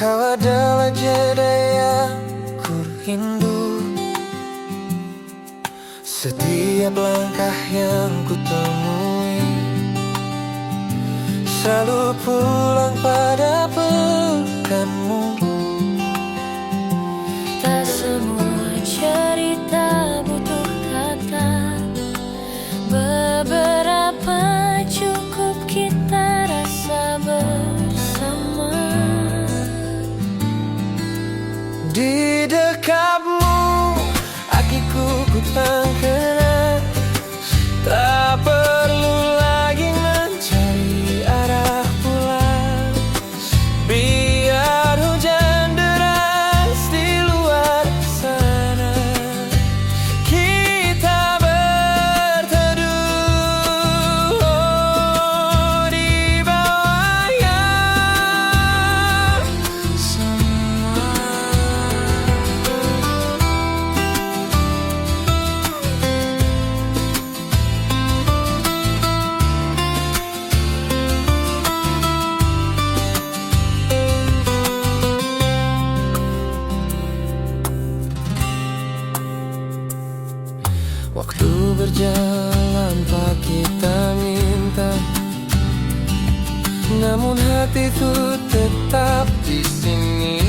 Kau adalah jeda yang ku rindu. Setiap langkah yang ku temui selalu pulang pada pelukanmu. Tak semua cerita butuh kata, beberapa cukup kita rasa bersama. Di dekatmu hatiku ku tak kenal. Tak perlu lagi mencari arah pulang. Biar hujan deras di luar sana, kita berteduh di bawah yang sama. Waktu berjalan tak kita minta, namun hatiku tetap di sini,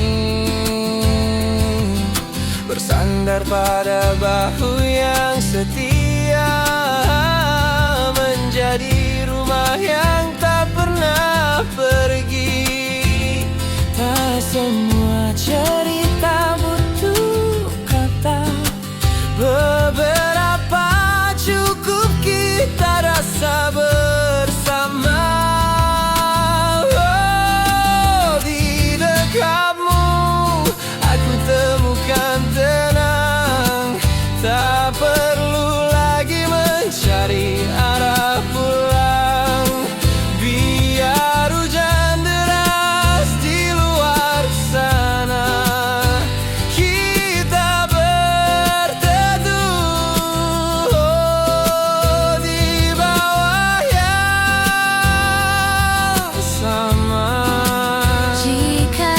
bersandar pada bahu yang setia, menjadi rumah yang tak pernah pergi. Tak semua cerita butuh kata, beberapa cukup kita rasa bersama. Oh, di dekatmu aku temukan tenang. Tak perlu lagi mencari arah pulang. Biar hujan deras di luar sana, kita berteduh di bawah yang sama. Jika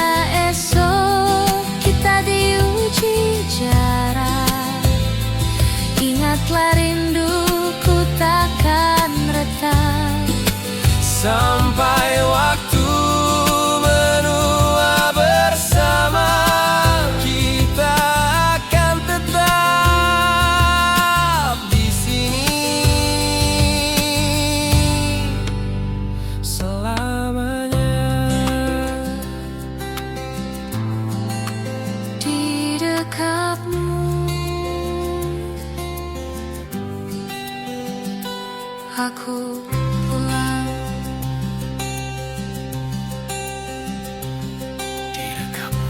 esok kita diuji jarak, ingatlah rinduku takkan retak. Sampai waktu menua bersama, kita akan tetap di sini selamanya. Di dekatmu aku pulang. Di dekatmu.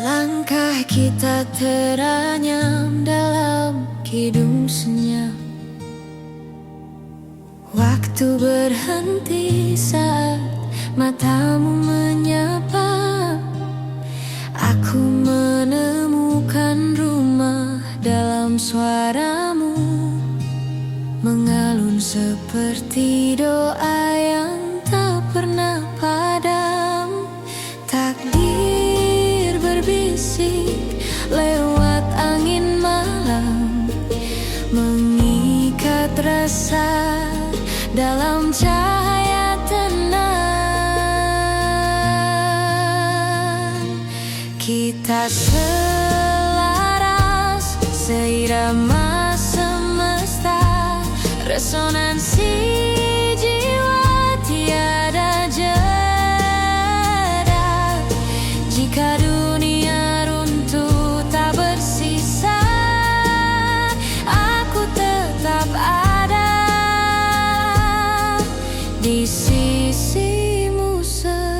Langkah kita teranyam dalam kidung senyap. Waktu berhenti saat matamu menyapa. Aku menemukan rumah dalam suaramu, mengalun seperti doa yang tak pernah padam. Takdir berbisik lewat angin malam, mengikat rasa dalam cahaya tenang. Kita selaras seirama semesta, resonansi jiwa tiada jeda. Jika dunia runtuh tak bersisa, aku tetap ada di sisimu selamanya.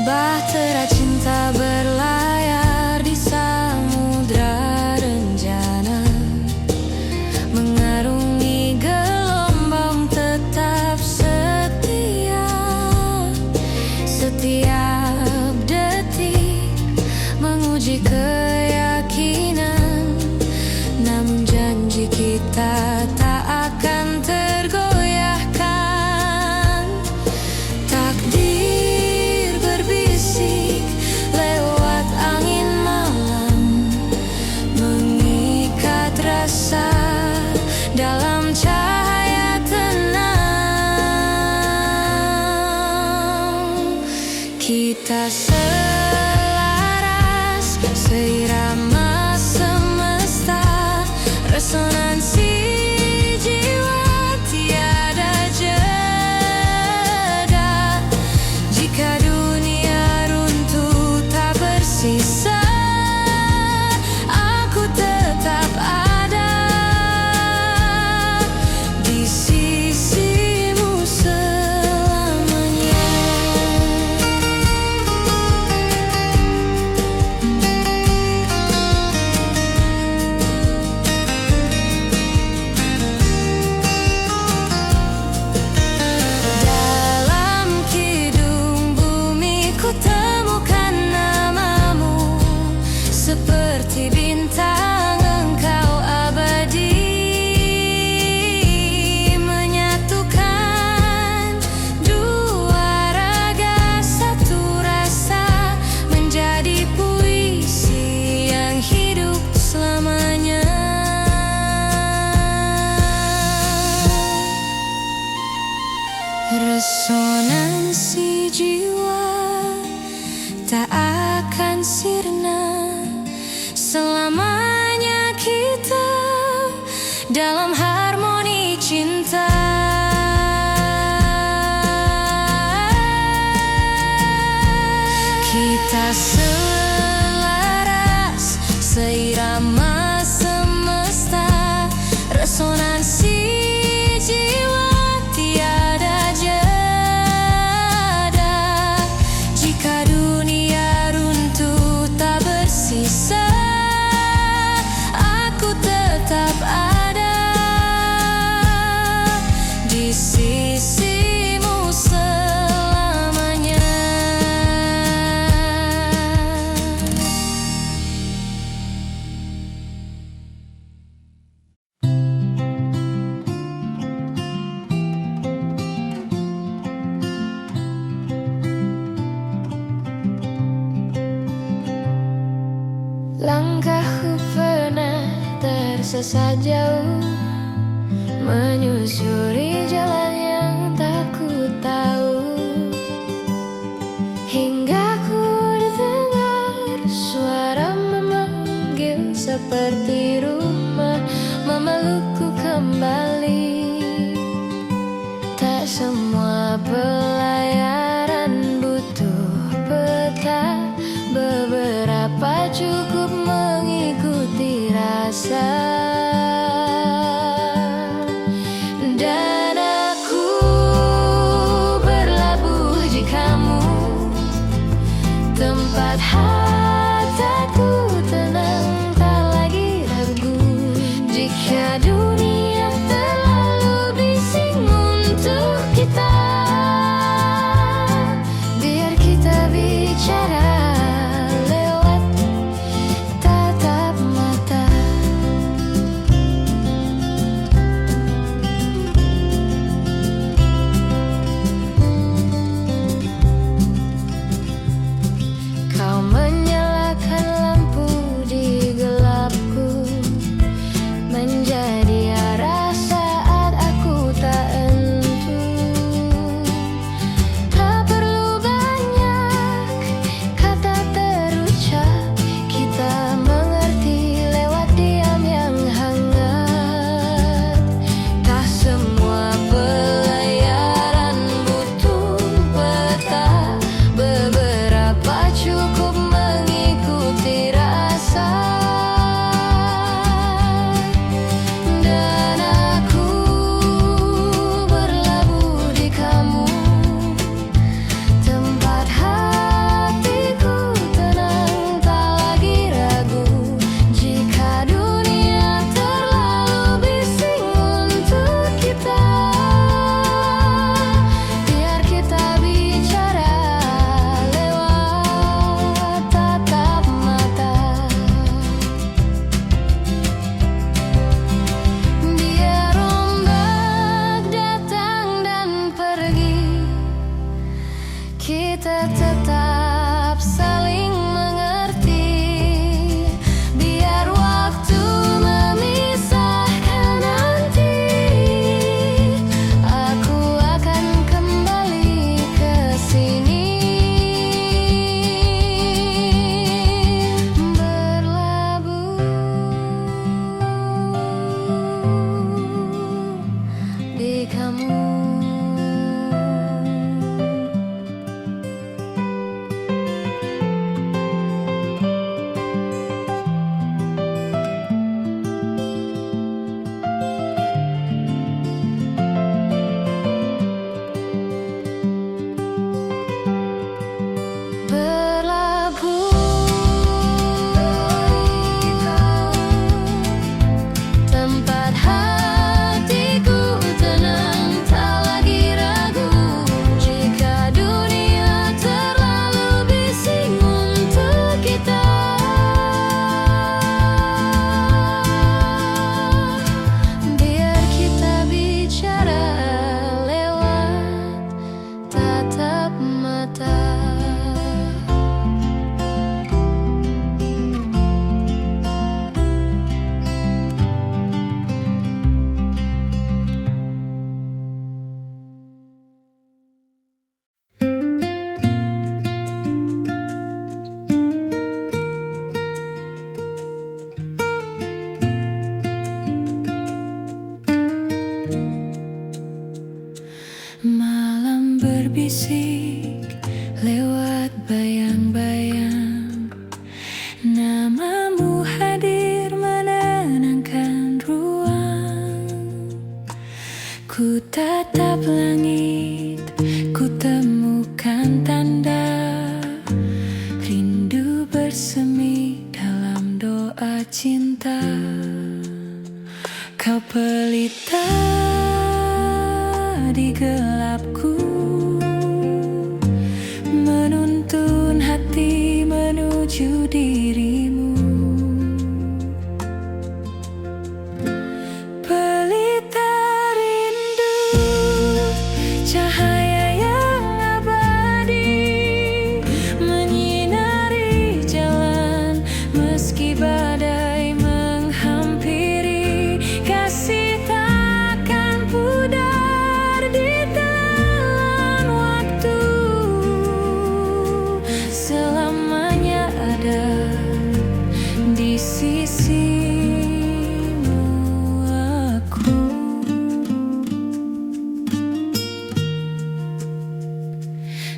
Bahtera cinta berlayar di samudra rencana, mengarungi gelombang tetap setia. Setiap detik menguji keyakinan, namun janji kita tak akan tergoyahkan. Takdir berbisik lewat angin malam, mengikat rasa dalam cahaya tenang. Kita selaras seirama semesta, resonansi jiwa tiada jeda. Jika dunia runtuh tak bersisa, aku tetap ada di sisimu selamanya. Dalam kidung bumi ku temukan namamu, seperti bintang engkau abadi, menyatukan dua raga satu rasa, menjadi puisi yang hidup selamanya. Resonansi jiwa tak akan sirna, selamanya kita dalam harmoni cinta. Kita selaras seirama semesta, resonansi jiwa tiada jeda. Jika dunia runtuh tak bersisa, aku tetap ada di sisimu selamanya. Langkahku pernah tersesat jauh, menyusuri jalan yang tak ku tahu, hingga ku dengar suara memanggil seperti rumah, memelukku kembali. Tak semua pelayaran butuh peta, beberapa cukup mengikuti rasa. Dan aku berlabuh di kamu, tempat hatiku tenang, tak lagi ragu. Jika dunia terlalu bising untuk kita, biar kita bicara lewat tatap mata. Kau bayang-bayang. Namamu hadir menenangkan ruang. Ku tatap langit, ku temukan tanda rindu bersemi dalam doa cinta. Kau pelita di gelapku, menuntun hati menuju dirimu. Pelita rindu, cahaya yang abadi, menyinari jalan meski badai menghampiri. Kasih takkan pudar di telan waktu, selamanya ada di sisimu aku.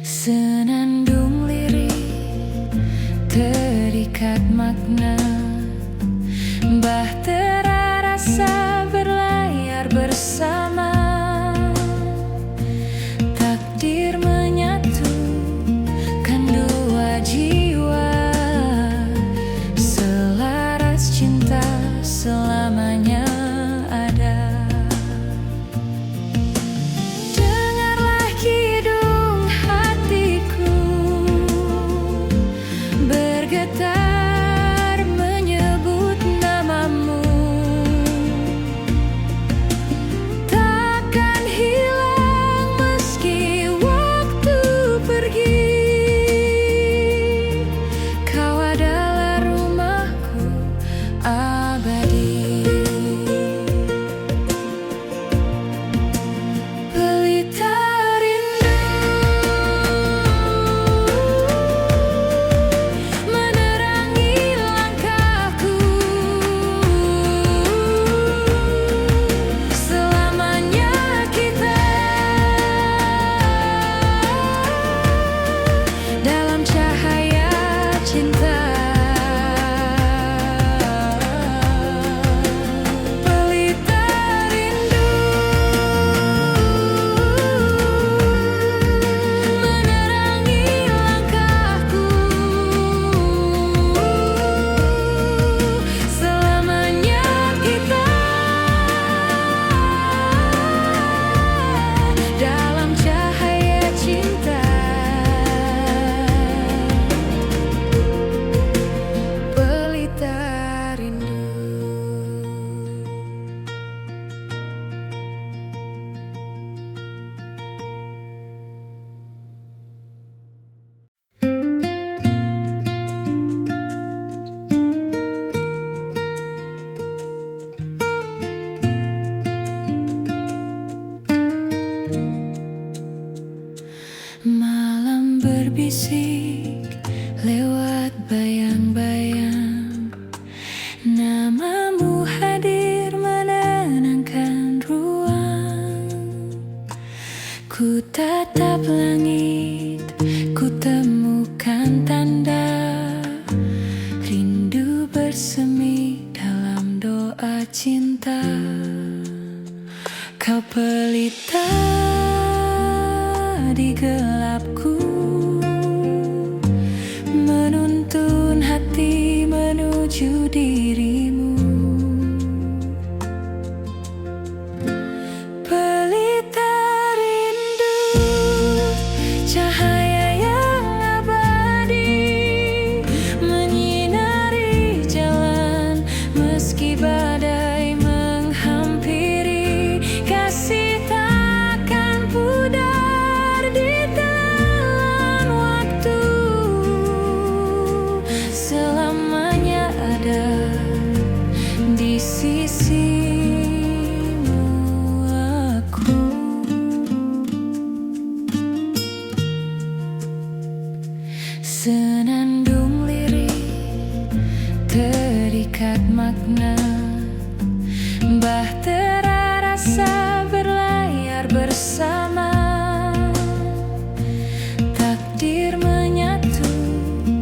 Senandung lirik terikat makna, bahtera rasa berlayar bersama. Takdir menyatukan dua jiwa, selaras cinta selamanya ada. Dengarlah kidung hatiku bergetar menyebut namamu. Takkan hilang meski waktu pergi, kau adalah rumahku abadi. Pelita rindu menerangi langkahku, selamanya kita dalam cahaya cinta. Pelita rindu menerangi langkahku, selamanya kita dalam cahaya cinta. Pelita rindu. Malam berbisik lewat bayang-bayang, namamu hadir menenangkan ruang. Ku tatap langit, ku temukan tanda rindu bersemi dalam doa cinta. Kau pelita di gelapku, menuntun hati menuju dirimu. Pelita rindu, cahaya yang abadi, menyinari jalan meski badai menghampiri. Kasih takkan pudar di telan waktu, selamanya ada di sisimu aku. Senandung lirik terikat makna, bahtera rasa berlayar bersama. Takdir menyatukan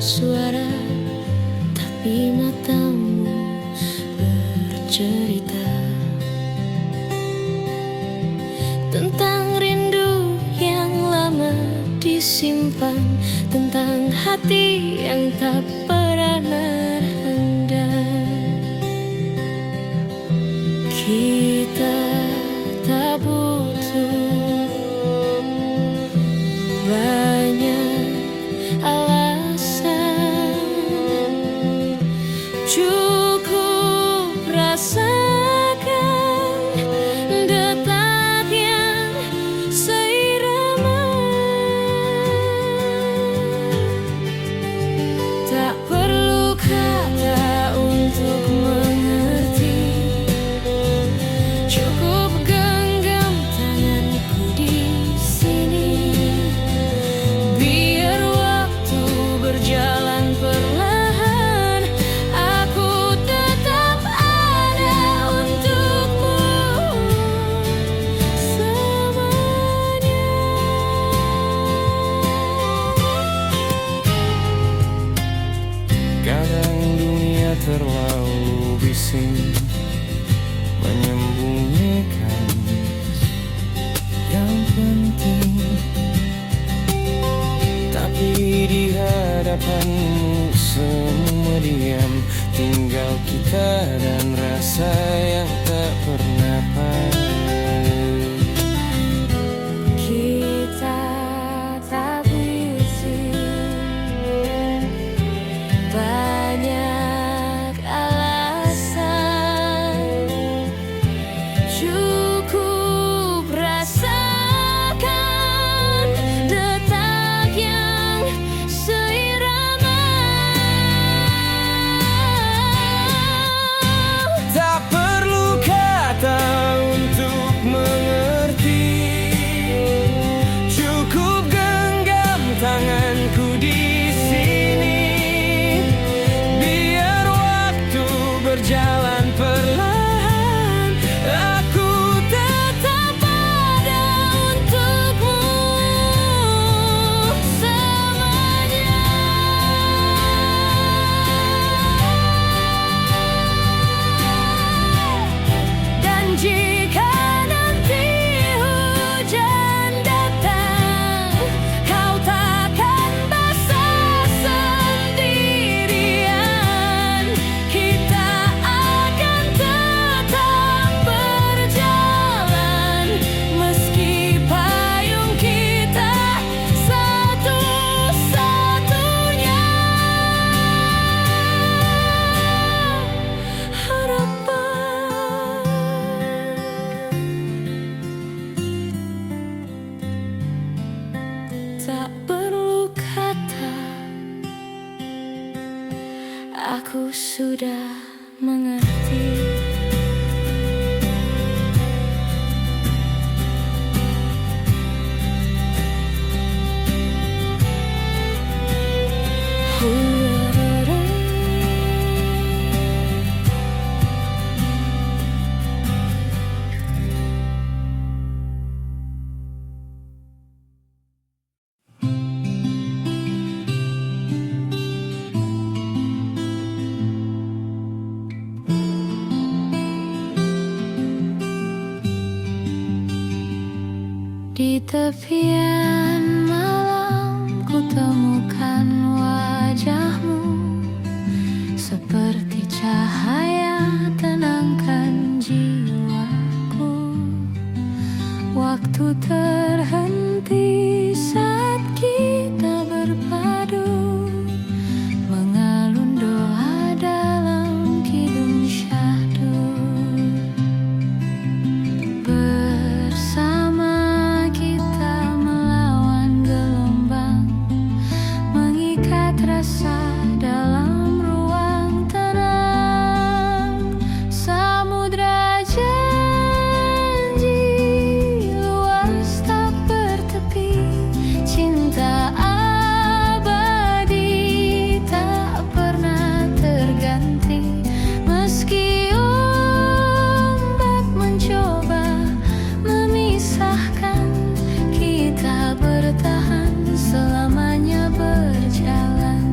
bersuara, tapi matamu bercerita tentang rindu yang lama disimpan, tentang hati yang tak pernah rendah. Kita tak butuh banyak alasan, cukup rasakan detak yang seirama. Tak perlu kata untuk mengerti, cukup genggam tanganku di sini. Biar waktu berjalan perlahan, aku tetap ada untukmu selamanya. Kadang dunia terlalu bising menyembunyikan yang penting, tapi di hadapanmu semua diam, tinggal kita dan rasa yang tak pernah paham. Kita tak berisi banyak alasan, cukup rasakan detak yang seirama. Tak perlu kata untuk mengerti, cukup genggam tanganku di sini. Biar waktu berjalan perlahan, aku tetap ada untukmu selamanya. Dan jika nanti hujan datang, kau takkan basah sendirian. Kita akan tetap berjalan, meski payung kita satu-satunya harapan. Tak perlu kata, aku sudah mengerti. Di tepian malam ku temukan wajahmu, seperti cahaya tenangkan jiwaku. Waktu terhenti saat kita berpadu, mengalun doa dalam kidung syahdu. Bersama kita melawan gelombang, mengikat rasa dalam ruang tenang. Samudra janji luas tak bertepi, cinta abadi tak pernah terganti. Meski ombak mencoba memisahkan, kita bertahan selamanya berjalan.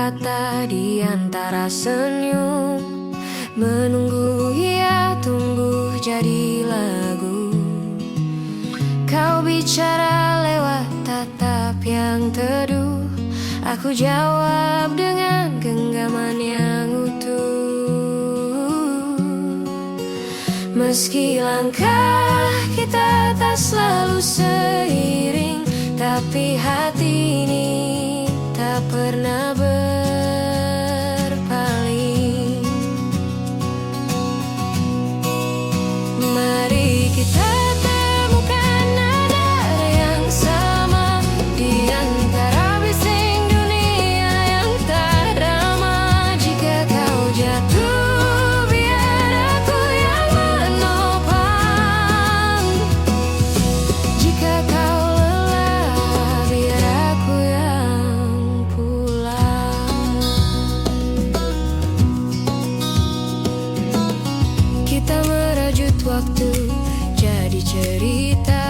kata di antara senyum, menunggu ia tumbuh jadi lagu. Kau bicara lewat tatap yang teduh, aku jawab dengan genggaman yang utuh. Meski langkah kita tak selalu seiring, tapi hati ini tak pernah berpaling. Mari kita temukan nada yang sama di antara bising dunia yang tak ramah. Jika kau jatuh, biar aku yang menopang. Jika kau lelah, biar aku yang pulang. Kita merajut waktu jadi cerita,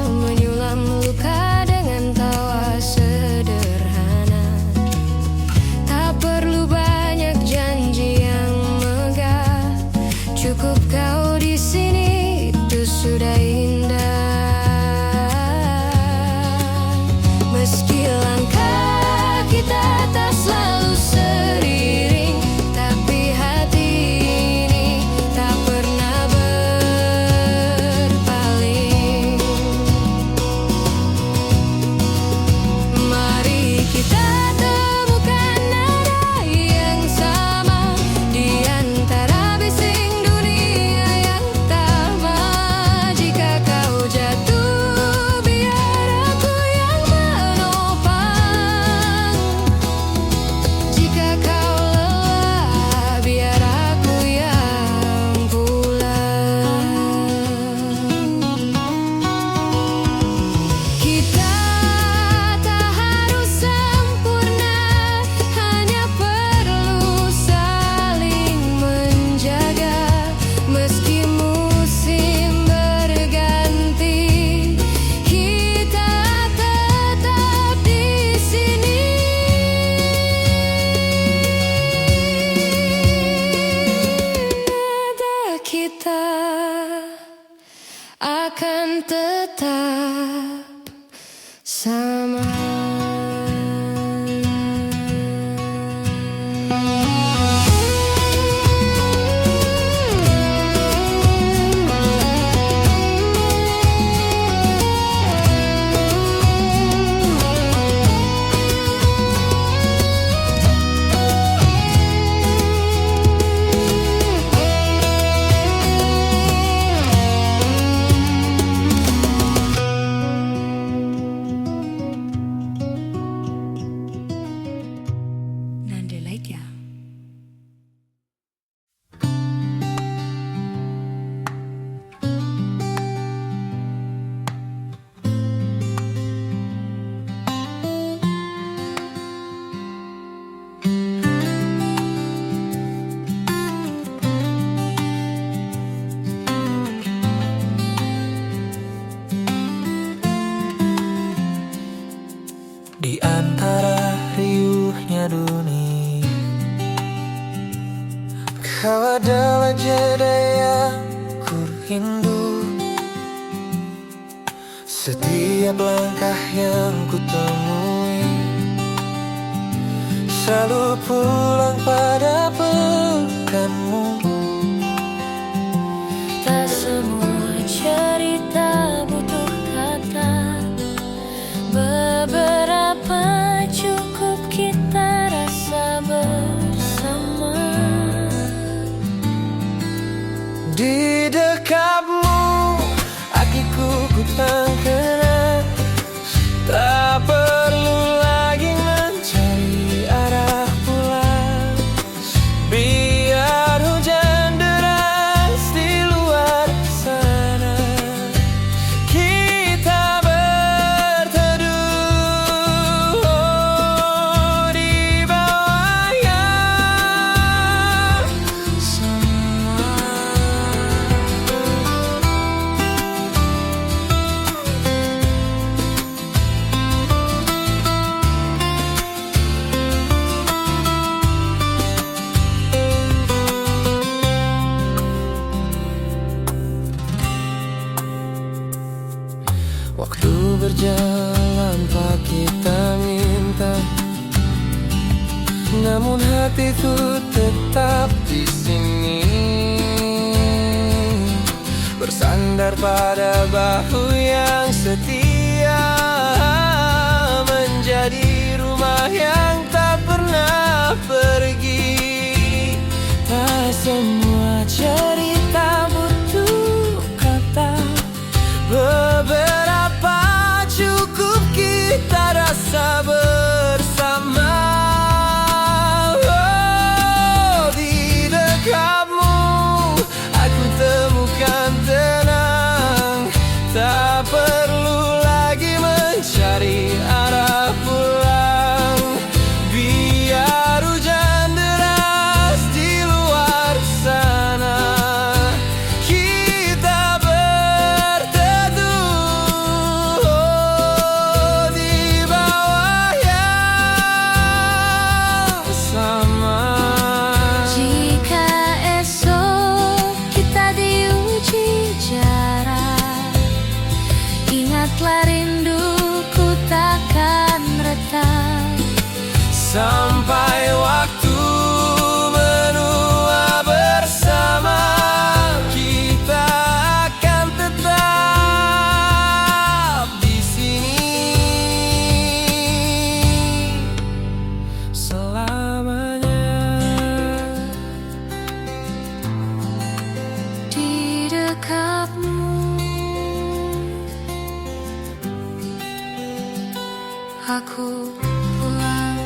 menyulam luka dengan tawa sederhana. Tak perlu banyak janji yang megah, cukup kau di sini, itu sudah indah. Meski langkah kita tak selalu seiring, tapi hati ini tak pernah berpaling. Mari kita temukan nada yang sama di antara bising dunia yang tamat. Jika kau jatuh, biar aku yang menopang. Jika kau lelah, biar aku yang pulang. Kita tak harus sempurna, hanya perlu saling menjaga. Meski musim berganti, kita tetap di sini. Nada kita akan tetap sama. Nanda Laika. Di antara riuhnya dunia, kau adalah jeda yang ku rindu. Setiap langkah yang ku temui selalu pulang pada peganmu. Tak semua cerita butuh kata, beberapa cukup kita rasa bersama. Di dekatmu, hatiku ku tak kenal. Tak perlu lagi mencari arah pulang. Biar Waktu berjalan pak kita minta, namun hatiku tetap di sini, bersandar pada bahu yang setia, menjadi rumah yang tak pernah pergi. Tak semua cerita butuh kata, beberapa cukup kita rasa bersama. Oh, di dekatmu aku temukan tenang, tak perlu lagi mencari arah pulang. Biar hujan deras di luar sana, kita berteduh di bawah yang sama. Jika esok kita diuji jarak, ingatlah rinduku takkan retak. Sampai waktu menua bersama, kita akan tetap di sini selamanya. Di dekatmu aku pulang.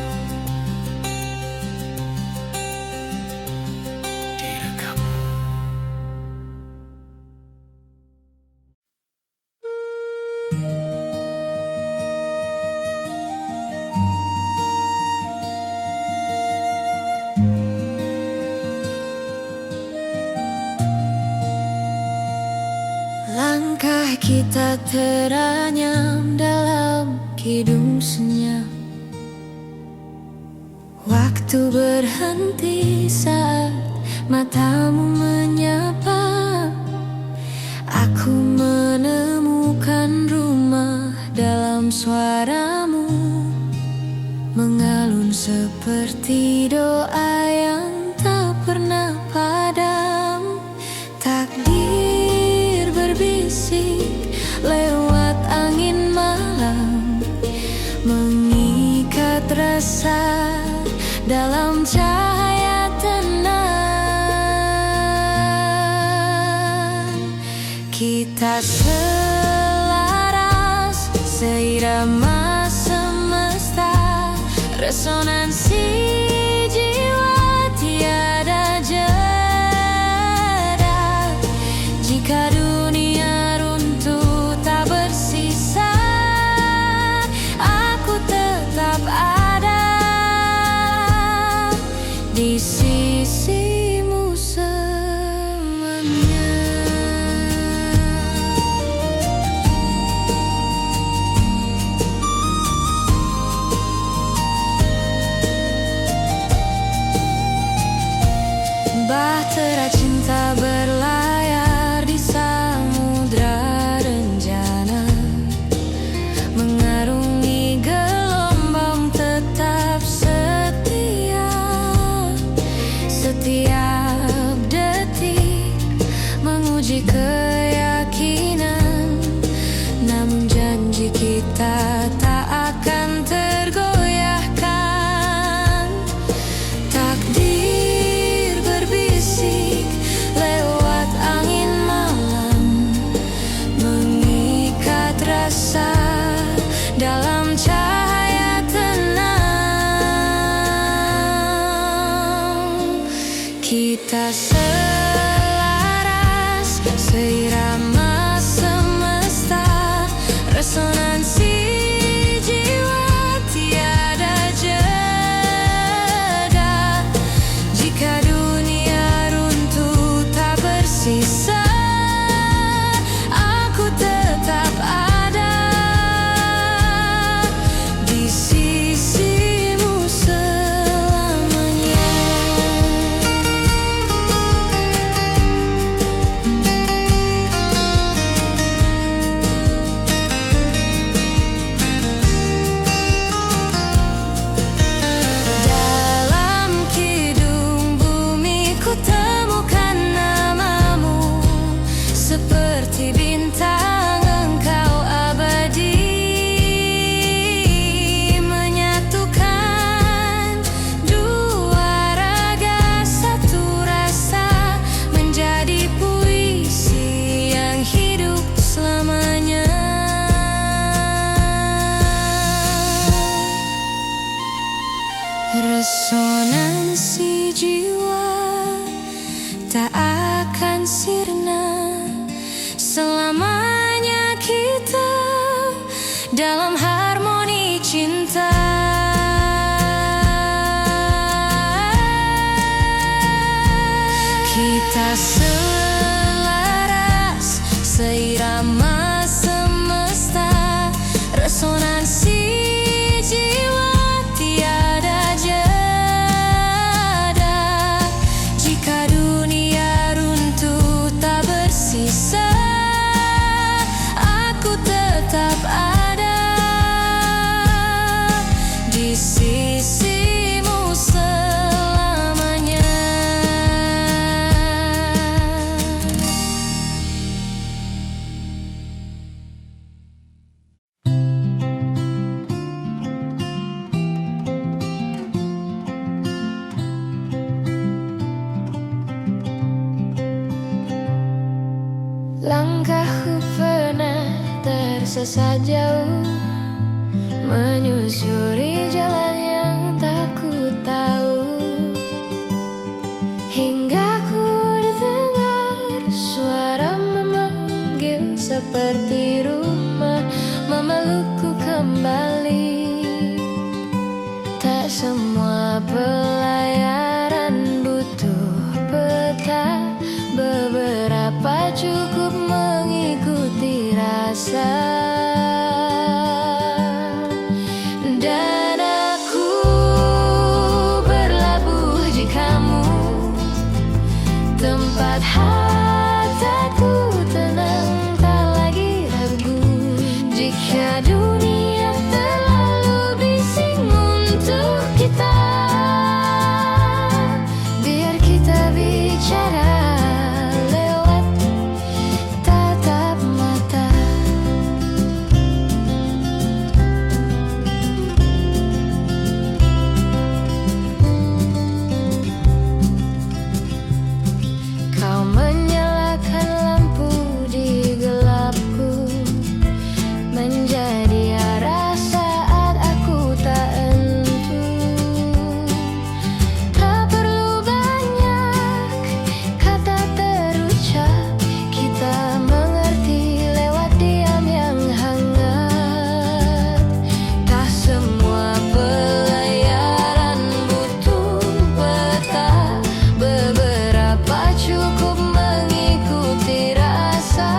Di dekatmu. Langkah kita teranyam dalam kidung senyap. Waktu berhenti saat matamu menyapa. Aku menemukan rumah dalam suaramu, mengalun seperti doa yang tak pernah padam. Takdir berbisik lewat angin malam, mengikat rasa dalam cahaya tenang. Kita selaras seirama semesta, resonansi jiwa tiada jeda. Jika dunia runtuh tak bersisa, aku tetap ada di sisimu selamanya. Bahtera cinta berlayar di samudra rencana, mengarungi gelombang tetap setia. Setiap detik menguji keyakinan, namun janji kita tak akan tergoyahkan. Takdir berbisik lewat angin malam, mengikat rasa dalam cahaya tenang. Kita selaras seirama semesta, resonansi jiwa tiada jeda. Jika dunia runtuh tak bersisa, aku tetap ada di sisimu selamanya. dalam harmoni cinta. Kita selaras, seirama semesta, resonansi jiwa tiada jeda. Jika dunia runtuh tak bersisa, aku tetap ada di sisimu selamanya. Langkahku pernah tersesat jauh, menyusuri jalan yang tak ku tahu, hingga ku dengar suara memanggil seperti rumah memelukku kembali. Tak semua pelayaran butuh peta, beberapa cukup mengikuti rasa. Dan aku berlabuh di kamu, tempat hatiku tenang, tak lagi ragu. Jika dunia terlalu bising untuk kita, biar kita bicara lewat tatap mata. Kau menyalakan lampu di gelapku, menjadi arah saat aku tak entu. Tak perlu banyak kata terucap, kita mengerti lewat diam yang hangat. Tak semua pelayaran butuh peta, beberapa cukup mengikuti rasa.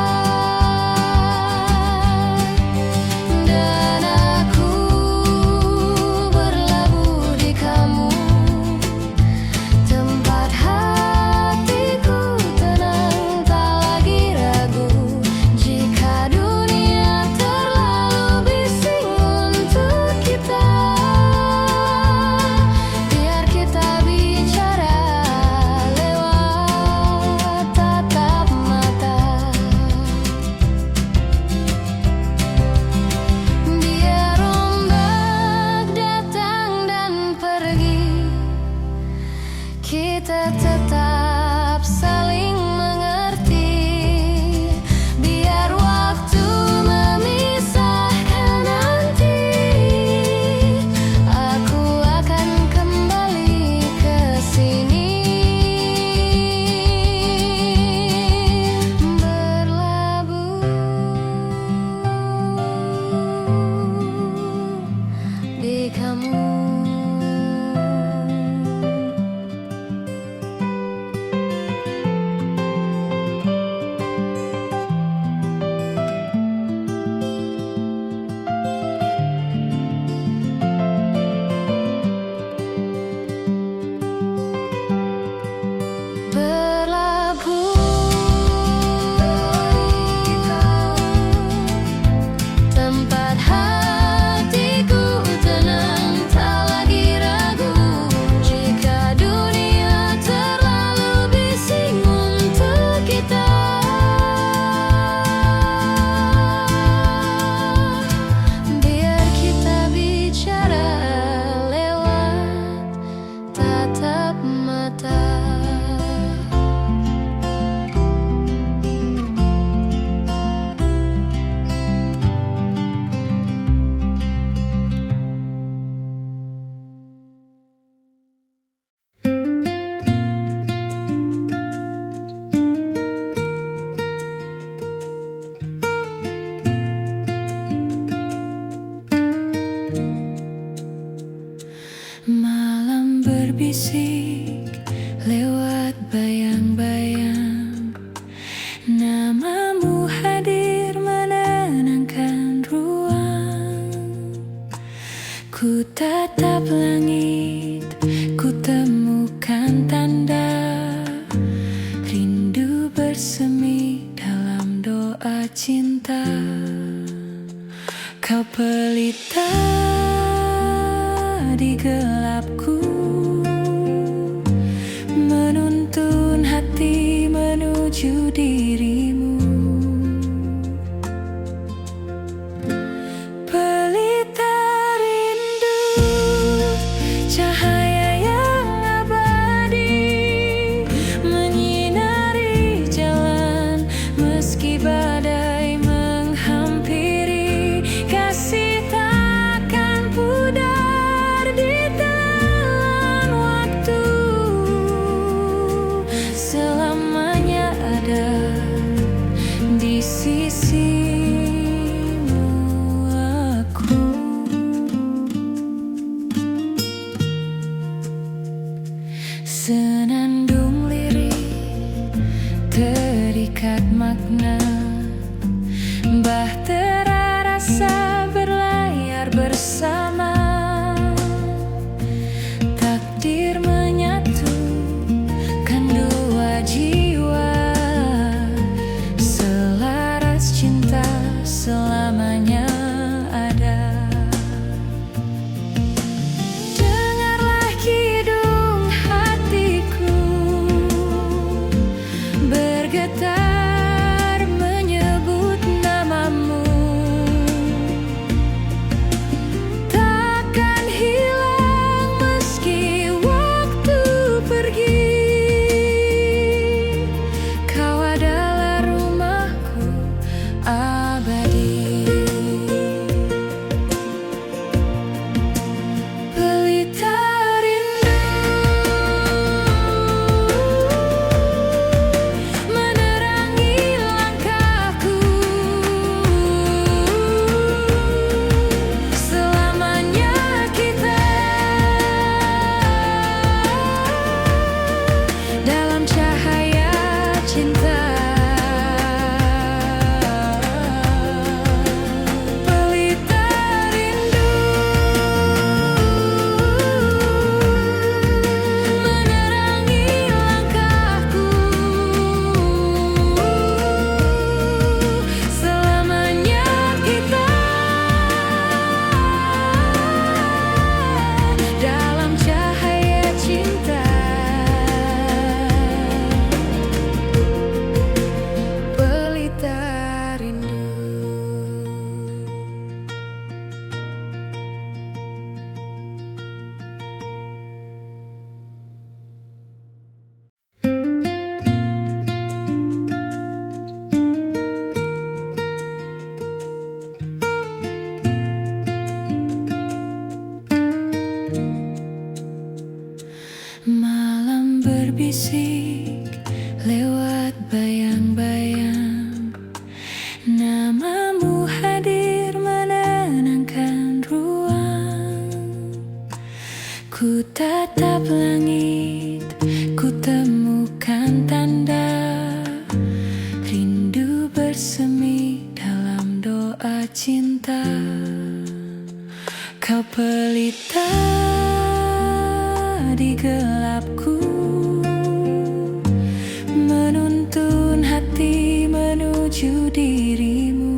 berbisik lewat bayang-bayang. Namamu hadir menenangkan ruang. Ku tatap langit, ku temukan tanda rindu bersemi dalam doa cinta. Kau pelita di gelapku, menuntun hati menuju dirimu. Pelita rindu, cahaya yang abadi, menyinari jalan meski badai menghampiri. Kasih takkan pudar di telan waktu, selamanya ada di sisimu aku. Senandung lirik terikat makna, bahtera rasa berlayar bersama. Takdir menyatukan dua jiwa, selaras cinta selamanya ada. Dengarlah kidung hatiku bergetar menyebut namamu. Takkan hilang meski waktu pergi. Kau adalah rumahku abadi. Pelita rindu menerangi langkahku, selamanya kita dalam cahaya cinta. Pelita rindu menerangi langkahku, selamanya kita dalam cahaya cinta. Pelita rindu. Malam berbisik lewat bayang-bayang. Namamu hadir menenangkan ruang. Ku tatap langit, ku temukan tanda rindu bersemi dalam doa cinta. Kau pelita di gelapku, menuntun hati menuju dirimu.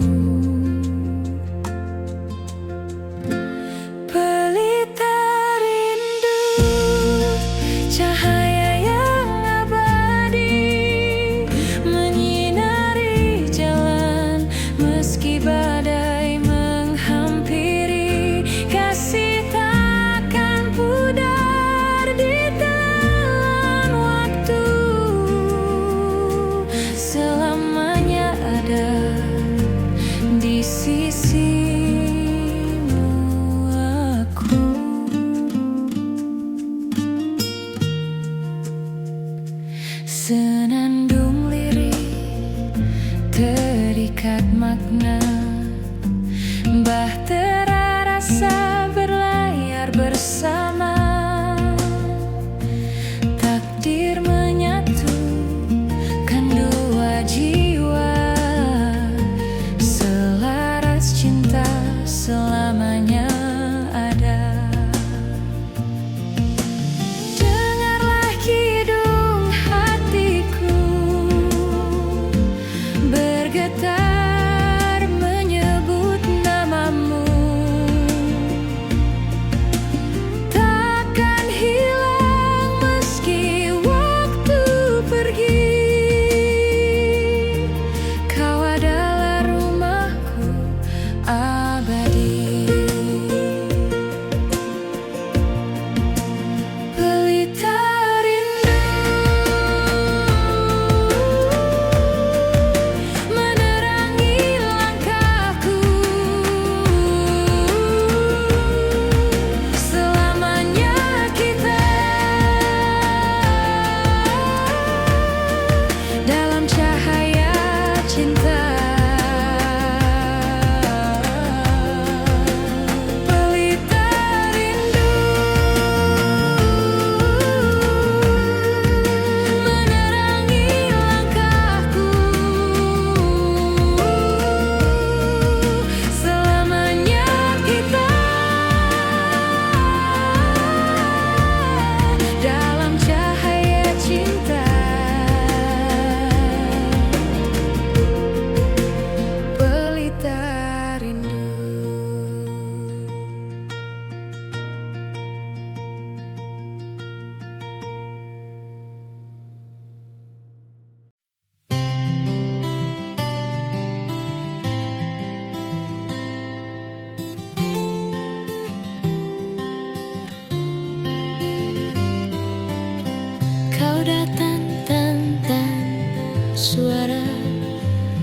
Pelita rindu, cahaya yang abadi, menyinari jalan meski badai menghampiri. Kasih takkan pudar di telan waktu, selamanya ada di sisimu aku. Senandung lirik terikat makna, bahtera rasa berlayar bersama. sudah tan suara,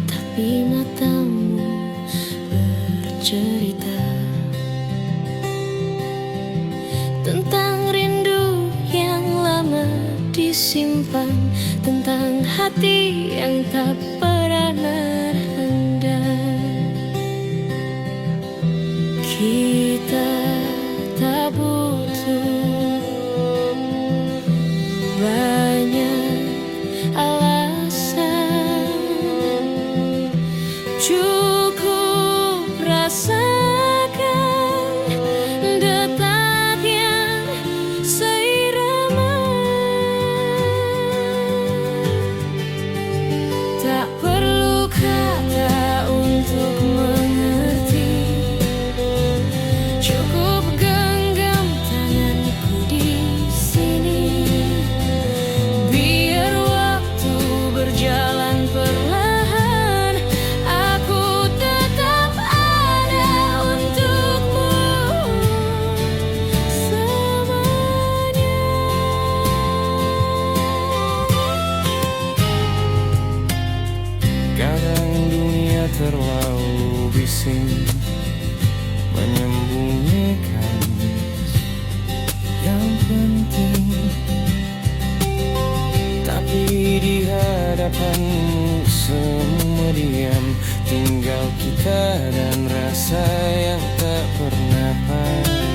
tapi matamu bercerita tentang rindu yang lama disimpan, tentang hati yang tak pernah rendah. Kita tak butuh banyak alasan, cukup rasakan detak yang seirama. Tak perlu kata untuk mengerti, cukup genggam tanganku di sini. Biar waktu berjalan perlahan, aku tetap ada untukmu selamanya. Kadang dunia terlalu bising menyembunyikan yang penting, tapi di hadapanmu semua diam, tinggal kita dan rasa yang tak pernah pasti.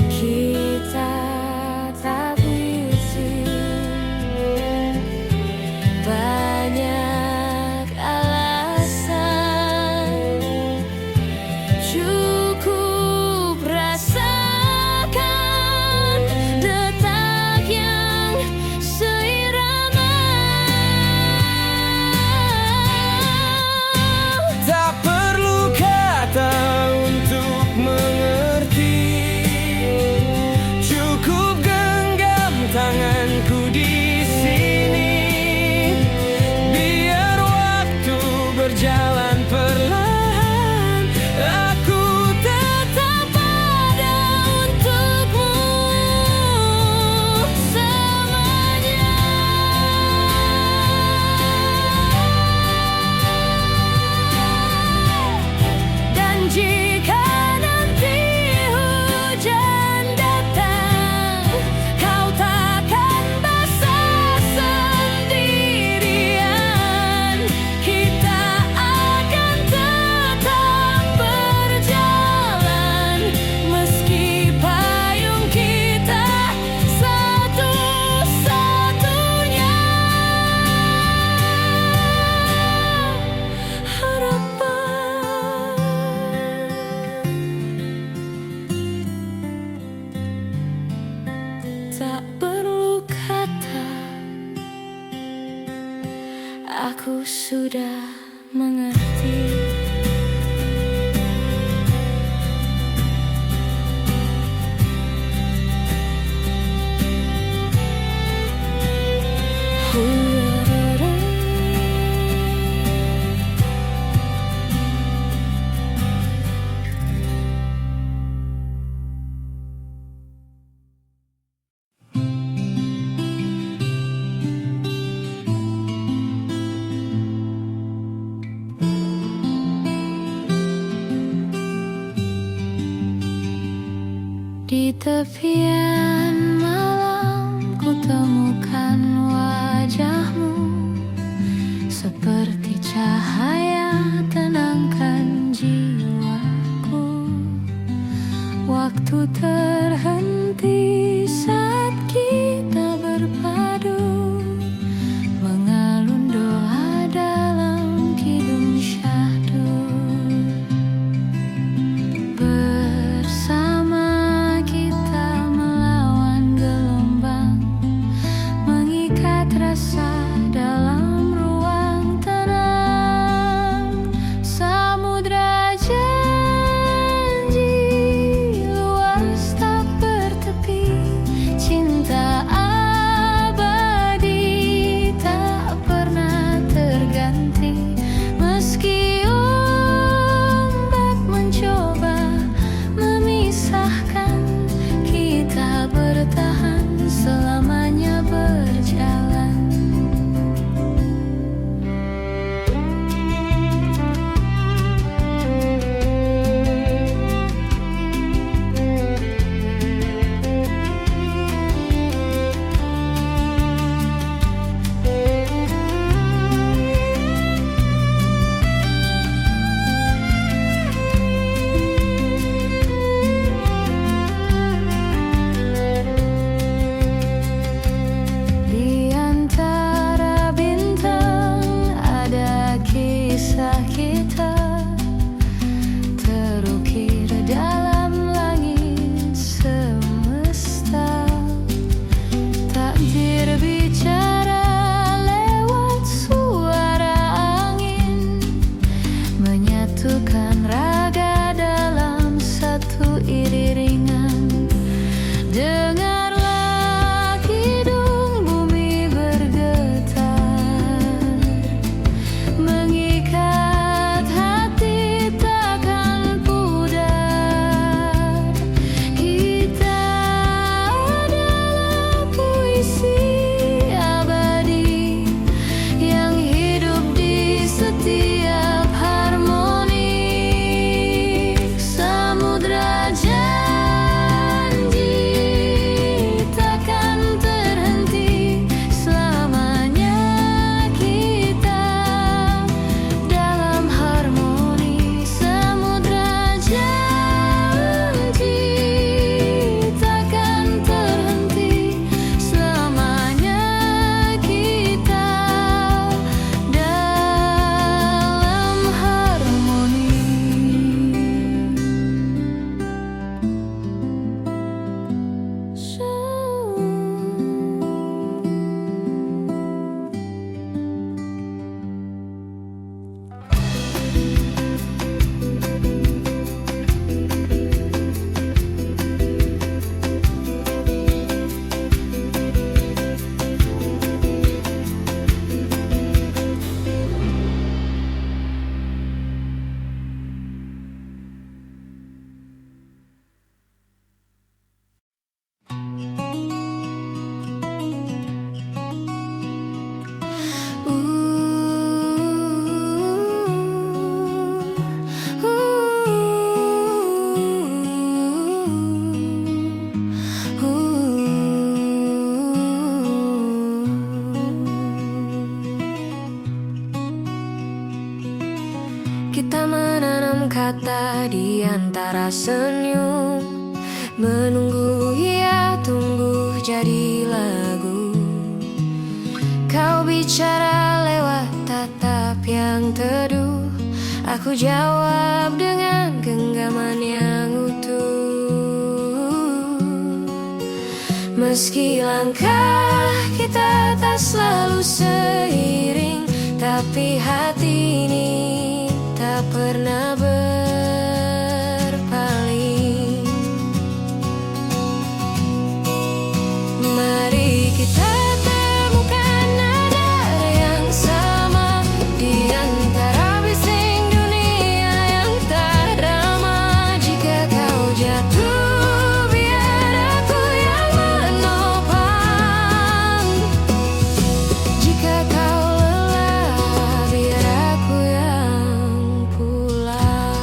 Kita tak berisi banyak alasan, cukup rasakan detak yang seirama. Tak perlu kata untuk mengerti, cukup genggam tanganku di sini. Biar waktu berjalan perlahan, aku tetap ada untukmu selamanya. Dan jika nanti hujan datang, kau takkan basah sendirian. Kita akan tetap berjalan, meski payung kita satu-satunya harapan. Tak perlu kata, aku sudah mengerti. Di tepian malam ku temukan wajahmu, seperti cahaya tenangkan jiwaku. Waktu terhenti saat kita berpadu, mengalun doa dalam kidung syahdu. Bersama kita melawan gelombang, mengikat rasa dalam ruang tenang. Samudra janji luas menyatukan raga dalam satu iringan. Dengarlah kidung bumi bergetar, mengikat hati takkan pudar. Kita adalah puisi abadi yang hidup di setiap harmoni. Samudra janji takkan terhenti, selamanya kita dalam harmoni. Samudra janji takkan terhenti, selamanya kita dalam harmoni. Kita menanam kata di antara senyum, menunggu ia tumbuh jadi lagu. Kau bicara lewat tatap yang teduh, aku jawab dengan genggaman yang utuh. Meski langkah kita tak selalu seiring, tapi hati ini tak pernah berpaling. Mari kita temukan nada yang sama di antara bising dunia yang tak ramah. Jika kau jatuh, biar aku yang menopang. Jika kau lelah, biar aku yang pulang.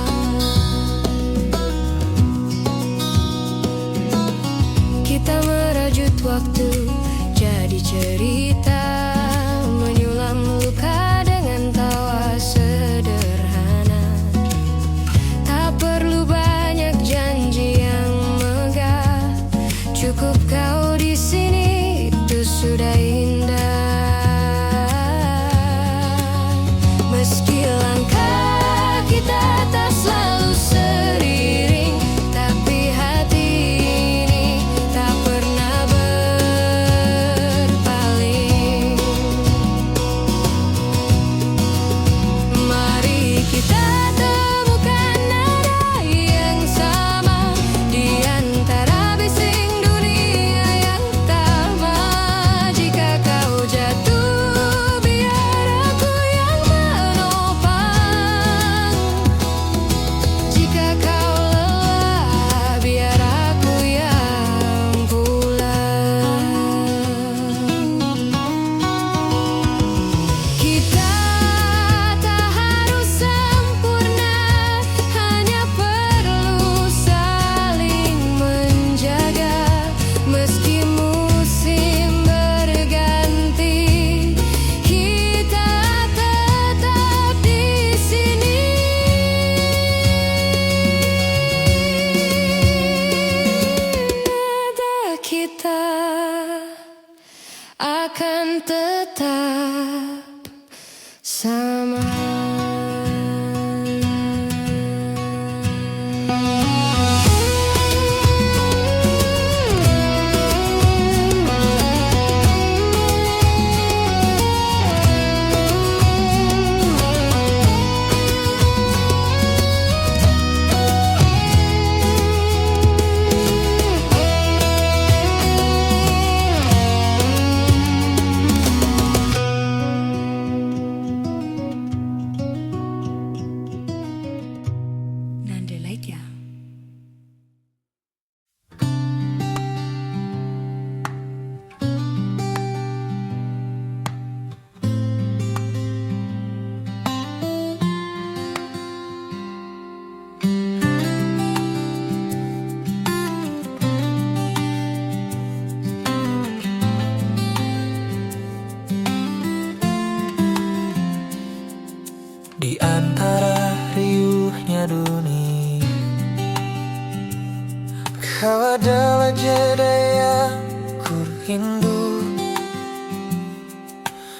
adalah jeda yang ku rindu.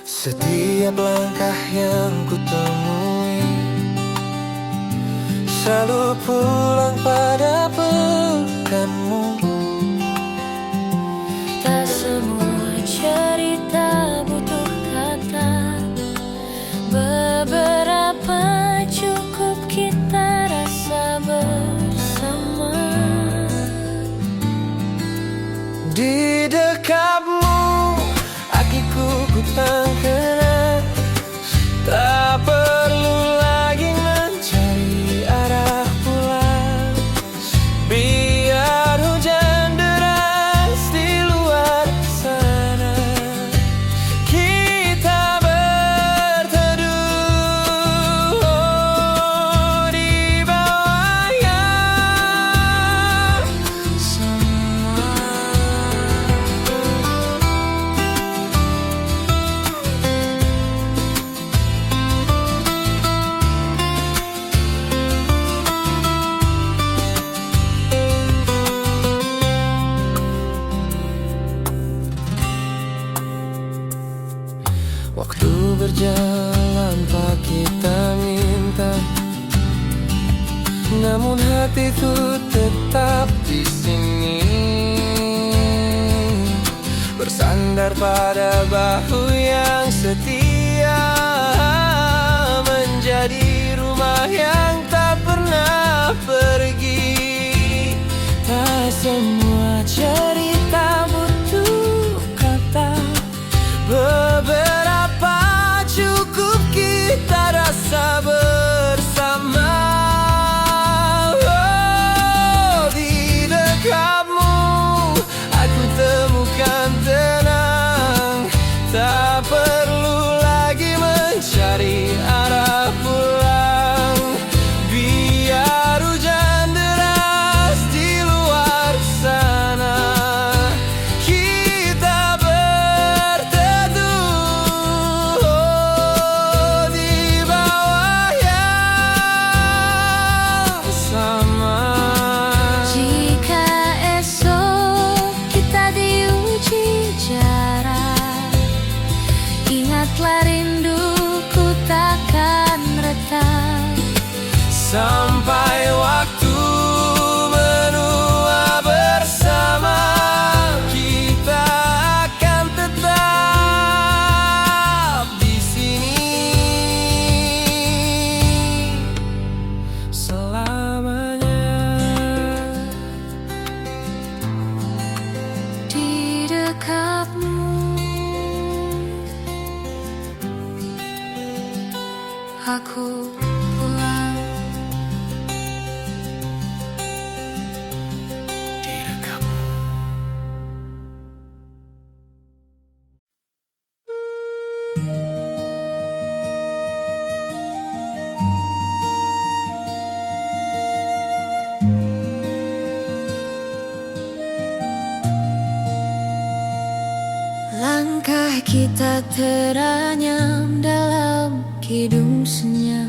Setiap langkah yang ku temui selalu pulang pada pekanmu. Tak semua cerita butuh kata, beberapa cukup kita rasa bersama. Di dekatmu hatiku ku tak kenal, tak perlu lagi mencari arah pulang. Biar hujan deras di luar sana, kita berteduh di bawah yang sama. Waktu berjalan pak kita minta, namun hatiku tetap di sini, bersandar pada bahu yang setia, menjadi rumah yang tak pernah pergi. Tak semua cerita butuh kata, beberapa cukup kita rasa bersama. Oh, di dekatmu aku temukan tenang, tak perlu lagi mencari arah pulang. Biar hujan deras di luar sana, kita berteduh di bawah yang sama. Jika esok kita diuji jarak, ingatlah rinduku takkan retak. Sampai waktu menua bersama, kita akan tetap di sini selamanya. Di dekatmu aku pulang. Di dekatmu. Langkah kita teranyam dalam kidung senyap.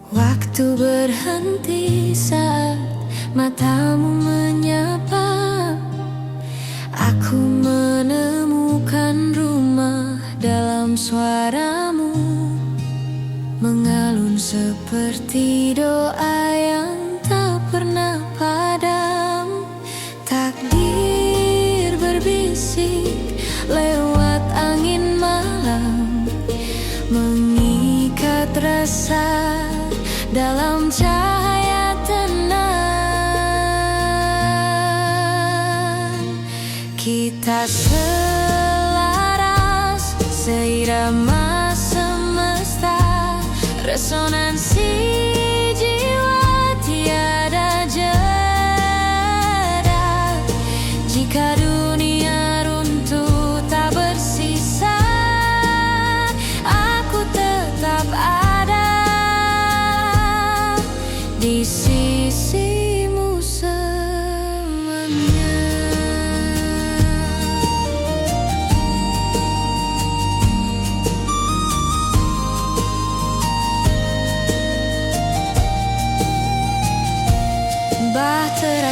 Waktu berhenti saat matamu menyapa. Aku menemukan rumah dalam suaramu, mengalun seperti doa yang tak pernah padam. Takdir berbisik lewat angin malam, mengikat rasa dalam cahaya tenang. Kita selaras seirama semesta, resonansi jiwa tiada jeda. Jika dunia runtuh tak bersisa, aku tetap ada di sisimu selamanya. Bahtera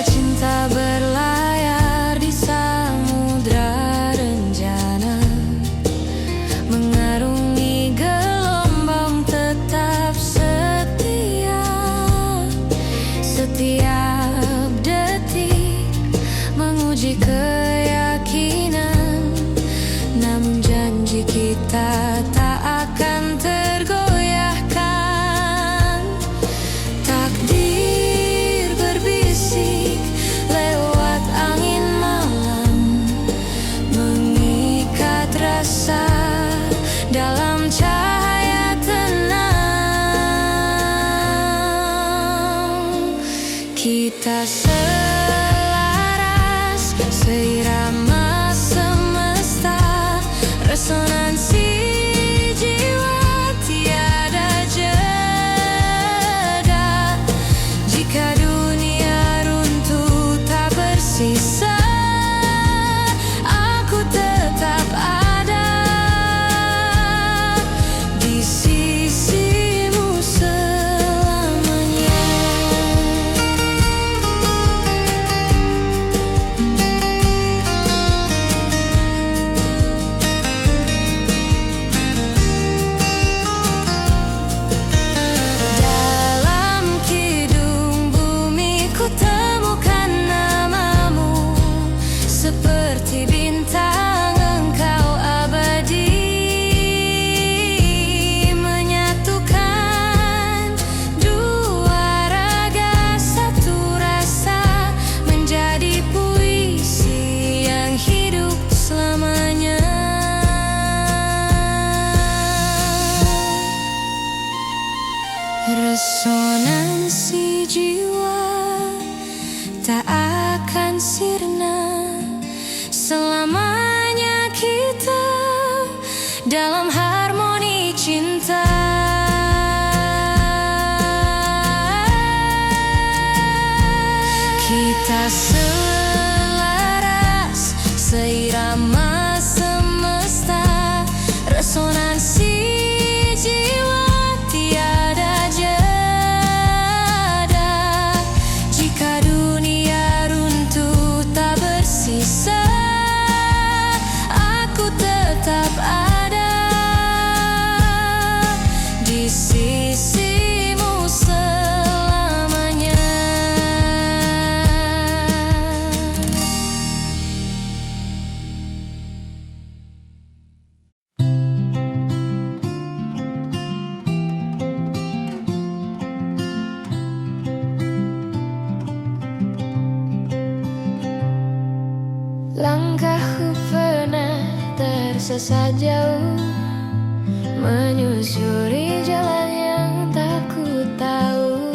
Kita selaras, seirama semesta, resonansi jiwa tiada jeda. Jika dunia runtuh tak bersisa, aku tetap ada di sisimu selamanya. Dalam kidung bumi ku temukan namamu, seperti bintang engkau abadi, menyatukan dua raga satu rasa, menjadi puisi yang hidup selamanya. Resonansi jiwa tak akan sirna, selamanya kita dalam harmoni cinta. Kita selaras, seirama semesta, resonansi jiwa tiada jeda. Jika dunia runtuh tak bersisa, aku tetap ada di sisimu selamanya. Langkahku pernah tersesat jauh, menyusuri jalan yang tak ku tahu,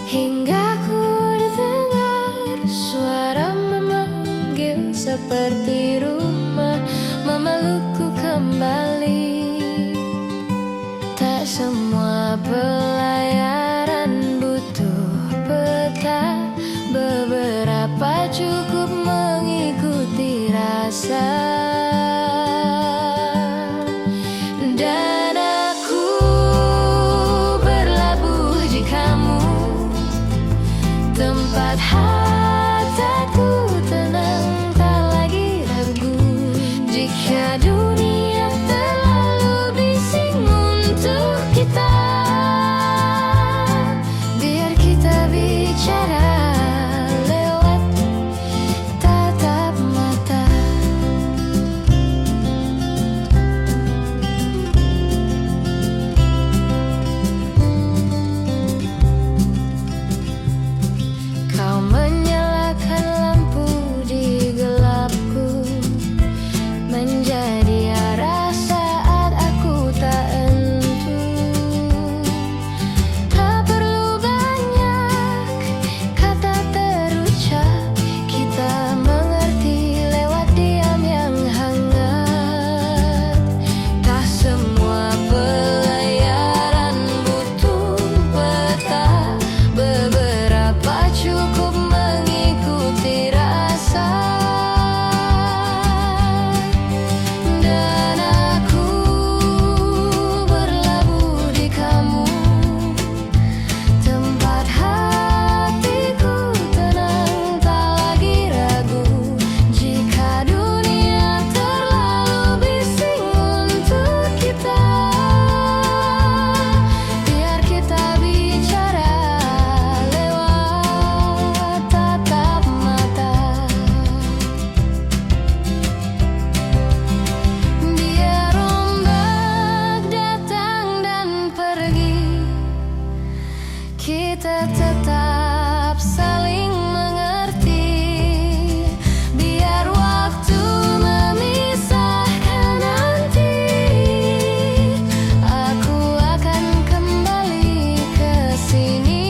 hingga ku dengar suara memanggil seperti rumah, memelukku kembali. Tak semua pelayaran butuh peta, beberapa cukup mengikuti rasa. Dan aku berlabuh di kamu, tempat hatiku tenang, tak lagi ragu. Jika dunia terlalu bising untuk kita, biar kita bicara lewat tatap mata. Kau menyalakan lampu di gelapku, menjadi arah saat aku tak entu. Tak perlu banyak kata terucap, kita mengerti lewat diam yang hangat. Tak semua pelayaran butuh peta, beberapa cukup mengikuti rasa. Dan aku berlabuh di kamu, tempat hatiku tenang, tak lagi ragu. Jika dunia terlalu bising untuk kita, biar kita bicara lewat tatap mata. Biar ombak datang dan pergi, kita tetap saling mengerti. Biar waktu memisahkan nanti, aku akan kembali ke sini.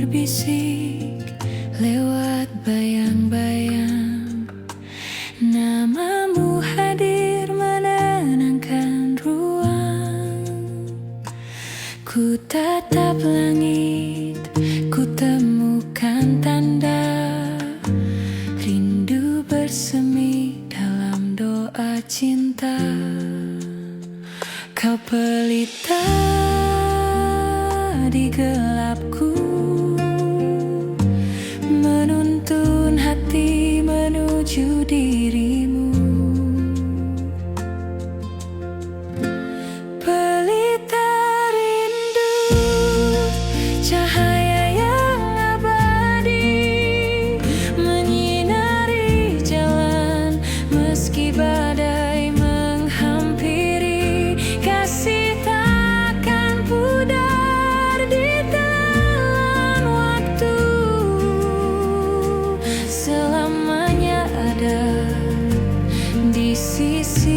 berbisik lewat bayang-bayang. Namamu hadir menenangkan ruang. Ku tatap langit, ku temukan tanda rindu bersemi dalam doa cinta. Kau pelita di gelapku, menuntun hati menuju dirimu. Pelita rindu, cahaya yang abadi, menyinari jalan meski badai menghampiri. Kasih takkan pudar di telan waktu, selamanya ada di sisimu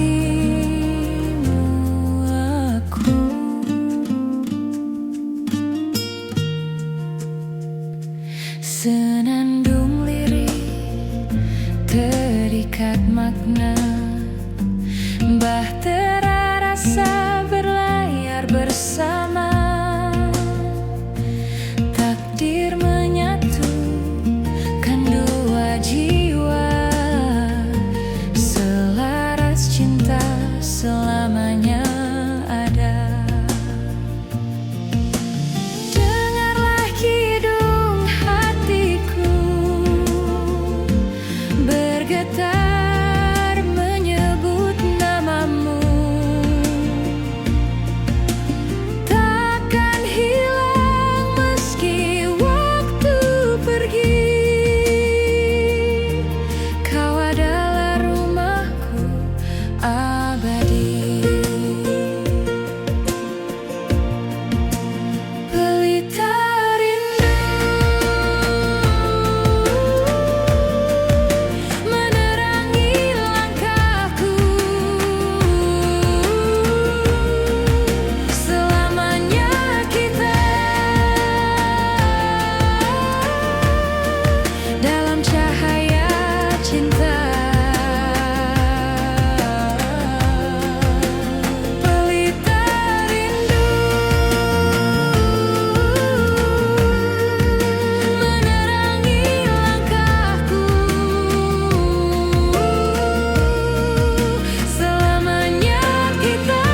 aku. Senandung lirik terikat makna, bahtera rasa berlayar bersama. Takdir menyatukan dua jiwa, selaras cinta selamanya ada. Dengarlah kidung hatiku bergetar menyebut namamu. Takkan hilang meski waktu pergi, kau adalah rumahku abadi. Pelita rindu menerangi langkahku, selamanya kita dalam cahaya cinta. Pelita rindu menerangi langkahku, selamanya kita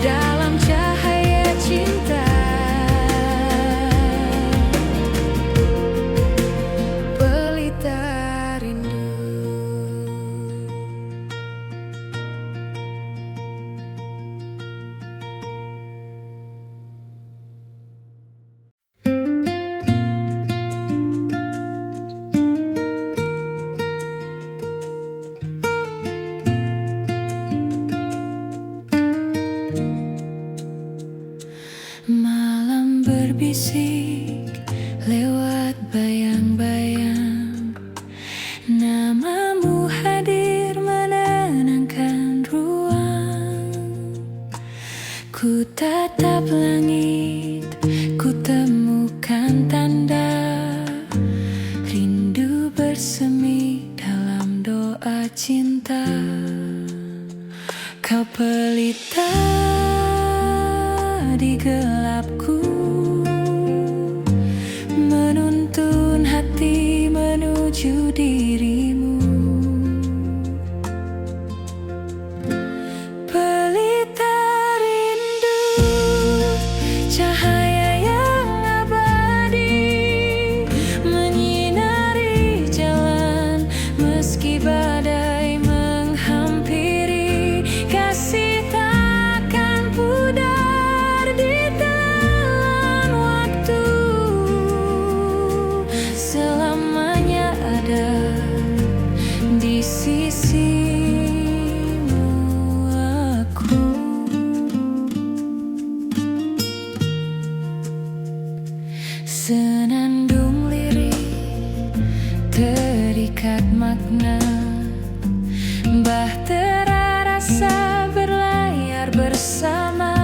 dalam cahaya cinta. Pelita rindu. Malam berbisik lewat bayang-bayang. Namamu hadir menenangkan ruang. Ku tatap langit, ku temukan tanda rindu bersemi dalam doa cinta. Kau pelita di gelapku, menuntun hati menuju dirimu. Pelita rindu, cahaya yang abadi, menyinari jalan meski badai menghampiri. Kasih takkan pudar di telan waktu, selamanya ada di sisimu aku. Senandung lirik terikat makna, bahtera rasa berlayar bersama.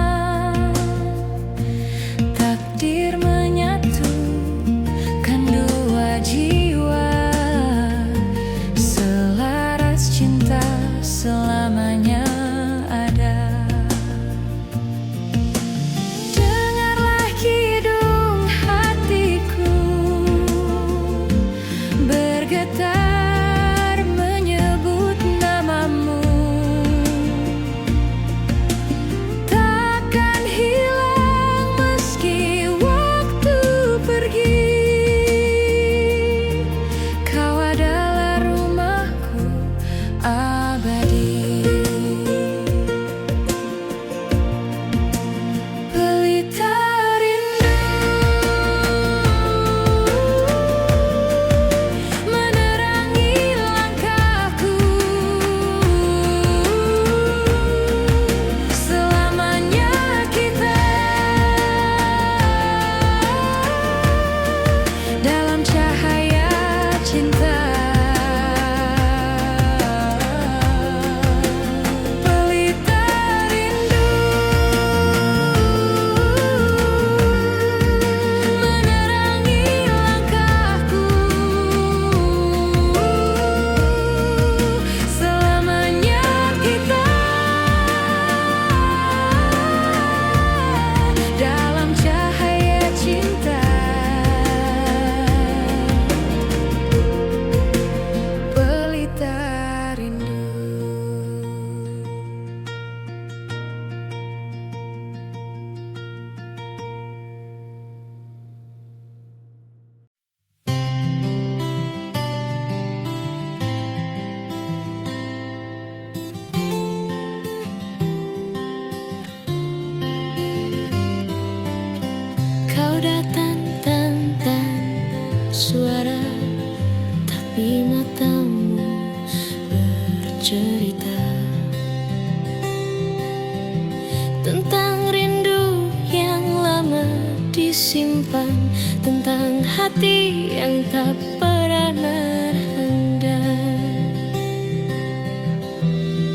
sudah tantang suara, tapi matamu bercerita tentang rindu yang lama disimpan, tentang hati yang tak pernah handal.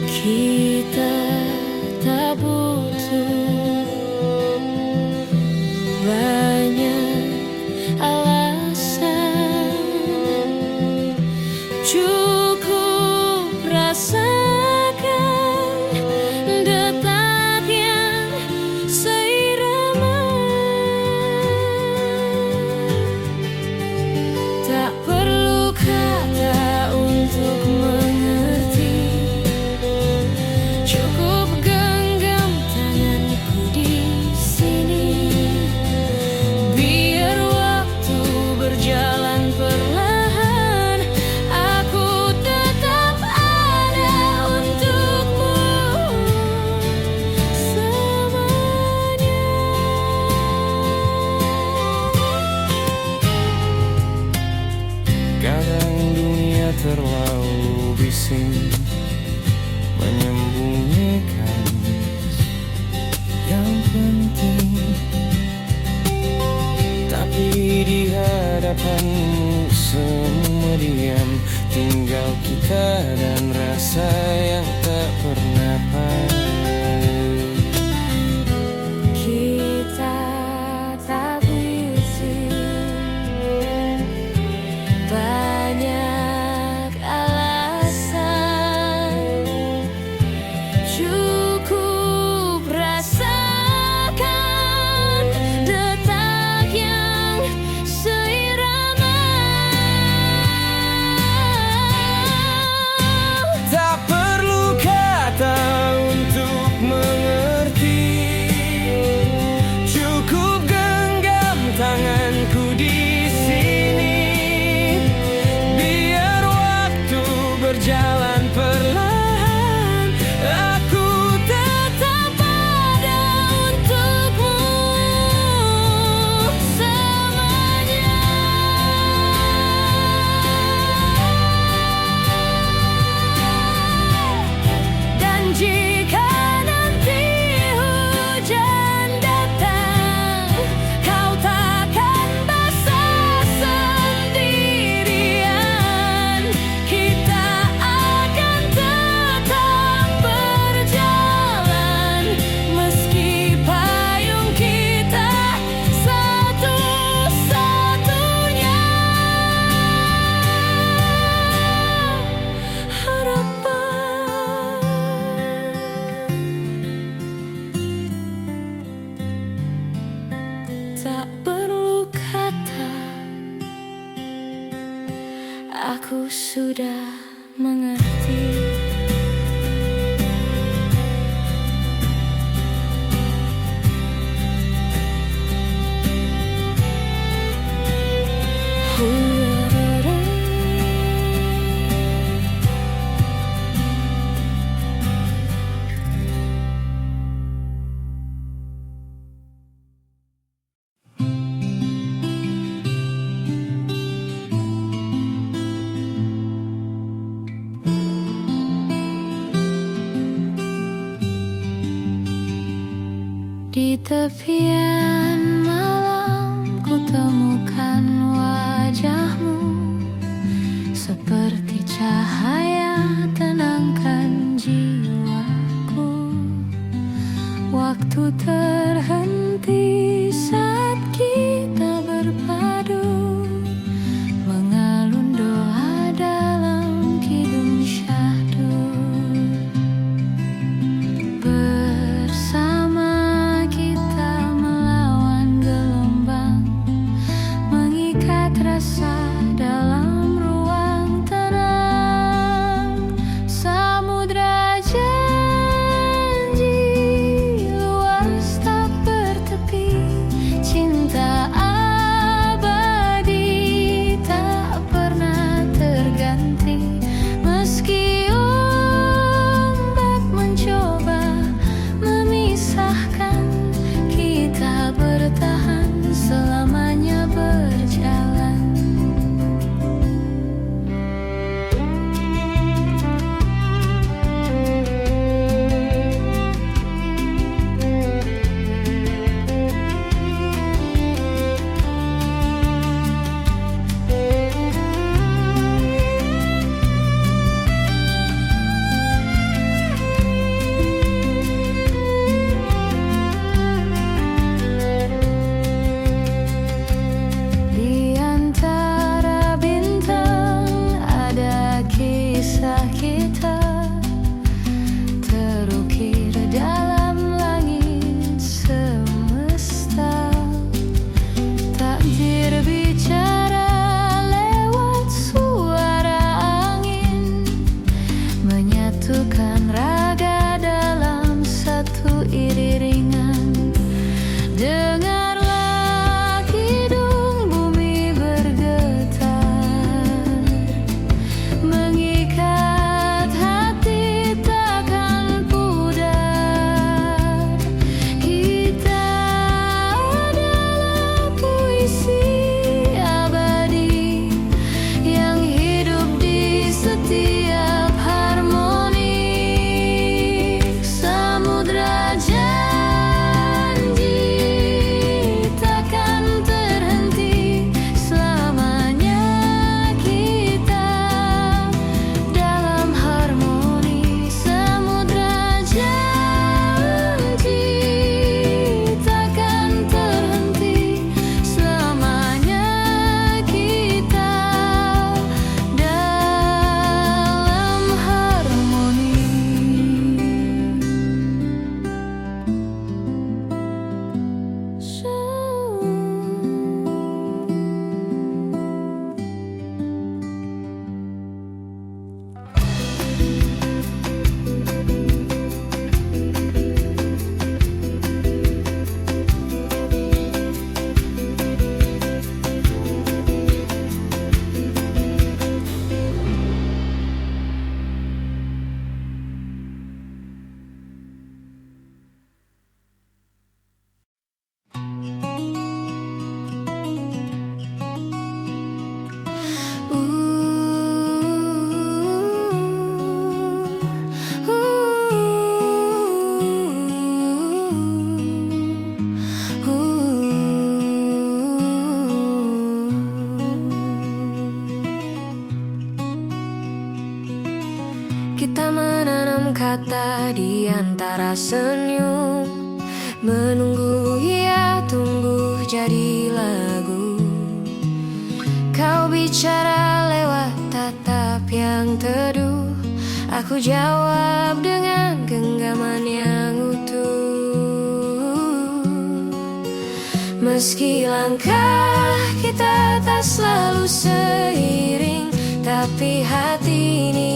Kita tak butuh banyak alasan, cukup rasakan detak yang seirama. Tak perlu kata untuk mengerti, cukup genggam tanganku di sini. Biar waktu berjalan perlahan, aku tetap ada untukmu selamanya. Kadang dunia terlalu bising menyembunyikan yang penting, tapi di hadapanmu semua diam, tinggal kita dan rasa yang tak pernah paham. Kita tak butuh banyak alasan, cukup rasakan detak yang seirama. Tak perlu kata untuk mengerti, cukup genggam tanganku di sini. Biar waktu berjalan perlahan, aku tetap ada untukmu selamanya. Dan jika nanti hujan datang, kau takkan basah sendirian. Kita akan tetap berjalan, meski payung kita satu-satunya harapan. Tak perlu kata, aku sudah mengerti. Di tepian malam ku temukan wajahmu, seperti cahaya tenangkan jiwaku. Waktu terhenti saat kita berpadu, mengalun doa dalam kidung syahdu. Bersama kita melawan Dengarlah kidung bumi bergetar, mengikat hati takkan pudar. Kita adalah puisi abadi yang hidup di setiap harmoni. Samudra kita menanam kata di antara senyum, menunggu ia tumbuh jadi lagu. Kau bicara lewat tatap yang teduh, aku jawab dengan genggaman yang utuh. Meski langkah kita tak selalu seiring, tapi hati ini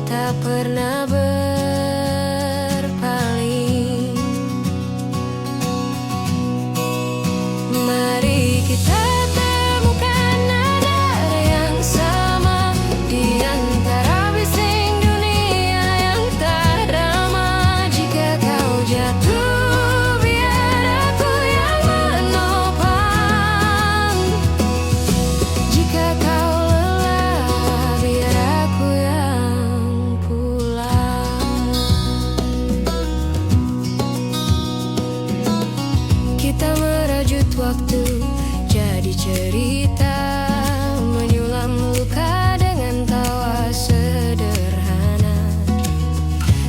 tak pernah berpaling. Mari kita temukan nada yang sama di antara bising dunia yang tak ramah. Jika kau jatuh, biar aku yang menopang. Jika kau lelah, biar aku yang pulang. Kita merajut waktu jadi cerita, menyulam luka dengan tawa sederhana.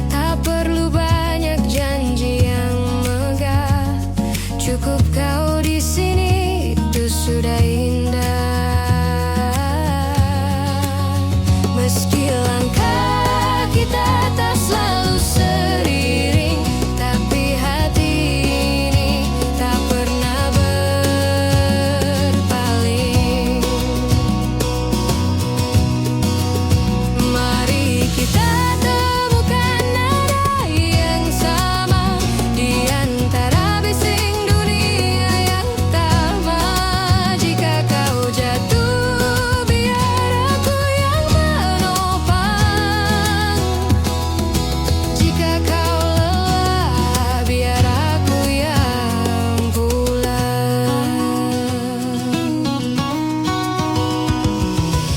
Tak perlu banyak janji yang megah, cukup kau di sini, itu sudah indah. Meski langkah kita tak selalu seiring, tapi hati ini tak pernah berpaling. Mari kita temukan nada yang sama di antara bising dunia yang tamah. Jika kau jatuh, biar aku yang menopang. Jika kau lelah, biar aku yang pulang.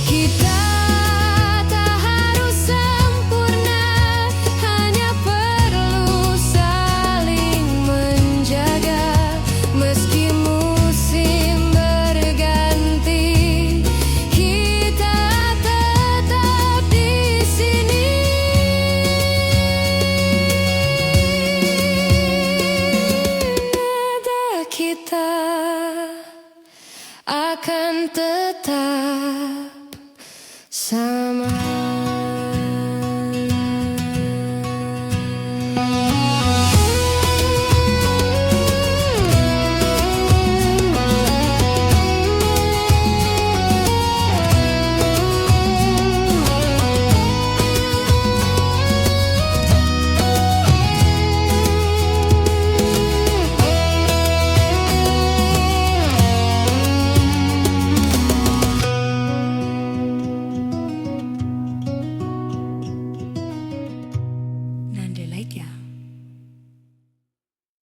Kita tak harus sempurna, hanya perlu saling menjaga. Meski musim berganti, kita tetap di sini. Nada kita akan tetap